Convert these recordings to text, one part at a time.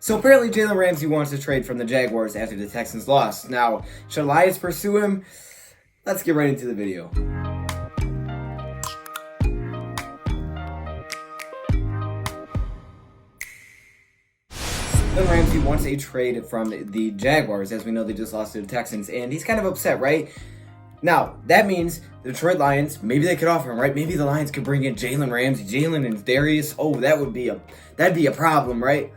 So apparently Jalen Ramsey wants to trade from the Jaguars after the Texans lost. Now, should Lions pursue him? Let's get right into the video. Jalen Ramsey wants a trade from the Jaguars. As we know, they just lost to the Texans, and he's kind of upset, right? Now, that means the Detroit Lions, maybe they could offer him, right? Maybe the Lions could bring in Jalen Ramsey, Jalen and Darius. Oh, that'd be a problem, right?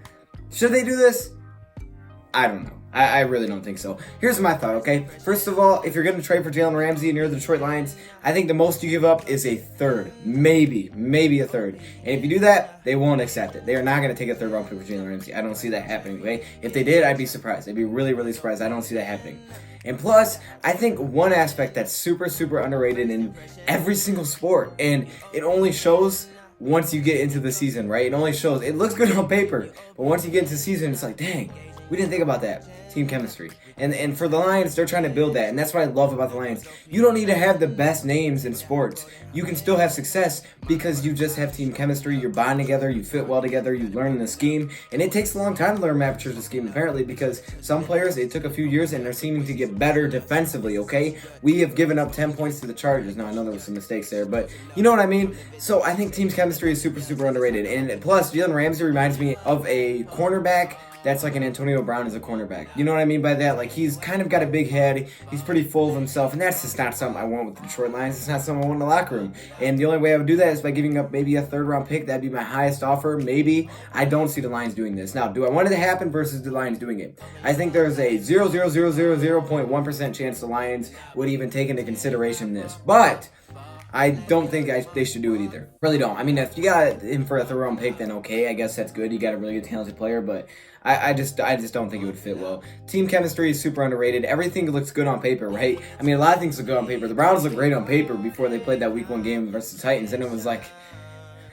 Should they do this? I don't know. I really don't think so. Here's my thought, okay? First of all, if you're going to trade for Jalen Ramsey and you're the Detroit Lions, I think the most you give up is a third. Maybe a third. And if you do that, they won't accept it. They are not going to take a third round pick for Jalen Ramsey. I don't see that happening, okay? If they did, I'd be surprised. I'd be really surprised. I don't see that happening. And plus, I think one aspect that's super underrated in every single sport, and it only shows once you get into the season, right? It only shows. It looks good on paper, but once you get into the season, it's like, dang, we didn't think about that. Team chemistry. And for the Lions, they're trying to build that. And that's what I love about the Lions. You don't need to have the best names in sports. You can still have success because you just have team chemistry. You're bonding together. You fit well together. You learn the scheme. And it takes a long time to learn Matt Patricia's scheme, apparently, because some players, it took a few years and they're seeming to get better defensively, okay? We have given up 10 points to the Chargers. Now, I know there was some mistakes there, but you know what I mean? So I think team chemistry is super underrated. And plus, Jalen Ramsey reminds me of a cornerback that's like an Antonio Brown as a cornerback. You know what I mean by that? Like, he's kind of got a big head. He's pretty full of himself, and that's just not something I want with the Detroit Lions. It's not something I want in the locker room. And the only way I would do that is by giving up maybe a third-round pick. That'd be my highest offer. Maybe. I don't see the Lions doing this. Now, do I want it to happen versus the Lions doing it? I think there's a 0.1% chance the Lions would even take into consideration this. But I don't think they should do it either. Really don't. I mean, if you got him for a third-round pick, then okay, I guess that's good. You got a really good, talented player, but I just don't think it would fit well. Team chemistry is super underrated. Everything looks good on paper, right? I mean, a lot of things look good on paper. The Browns look great on paper before they played that Week 1 game versus the Titans, and it was like,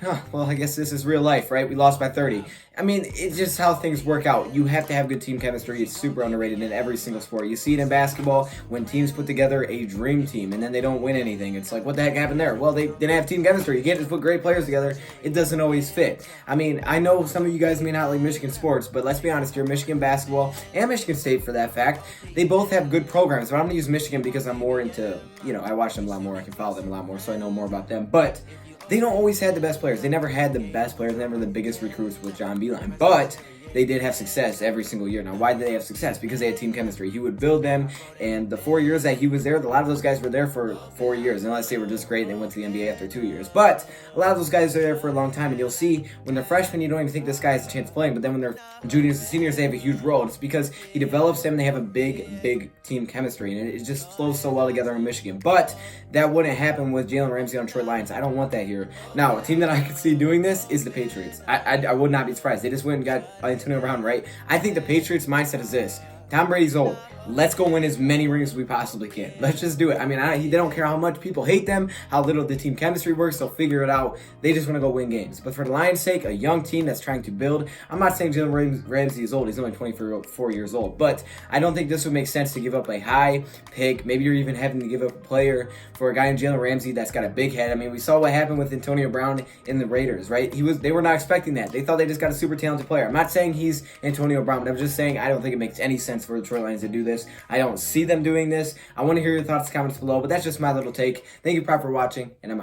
huh, well, I guess this is real life, right? We lost by 30. I mean, it's just how things work out. You have to have good team chemistry. It's super underrated in every single sport. You see it in basketball when teams put together a dream team and then they don't win anything. It's like, what the heck happened there? Well, they didn't have team chemistry. You can't just put great players together. It doesn't always fit. I mean, I know some of you guys may not like Michigan sports, but let's be honest here, Michigan basketball and Michigan State for that fact, they both have good programs. But I'm going to use Michigan because I'm more into, I watch them a lot more. I can follow them a lot more, so I know more about them. But they don't always have the best players. They never had the best players, never the biggest recruits with John Beeline. But they did have success every single year. Now, why did they have success? Because they had team chemistry. He would build them, and the 4 years that he was there, a lot of those guys were there for 4 years, unless they were just great and they went to the NBA after 2 years. But a lot of those guys are there for a long time, and you'll see when they're freshmen, you don't even think this guy has a chance playing, but then when they're juniors and seniors, they have a huge role. It's because he develops them, and they have a big team chemistry, and it just flows so well together in Michigan. But that wouldn't happen with Jalen Ramsey on Detroit Lions. I don't want that here. Now, a team that I could see doing this is the Patriots. I would not be surprised. They just went and got Antonio Brown, right? I think the Patriots' mindset is this. Tom Brady's old. Let's go win as many rings as we possibly can. Let's just do it. I mean, they don't care how much people hate them, how little the team chemistry works. They'll figure it out. They just want to go win games. But for the Lions' sake, a young team that's trying to build, I'm not saying Jalen Ramsey is old. He's only 24 years old. But I don't think this would make sense to give up a high pick. Maybe you're even having to give up a player for a guy in Jalen Ramsey that's got a big head. I mean, we saw what happened with Antonio Brown in the Raiders, right? They were not expecting that. They thought they just got a super talented player. I'm not saying he's Antonio Brown, but I'm just saying I don't think it makes any sense for the Detroit Lions to do this. I don't see them doing this. I want to hear your thoughts, comments below, but that's just my little take. Thank you, Prop, for watching, and I'm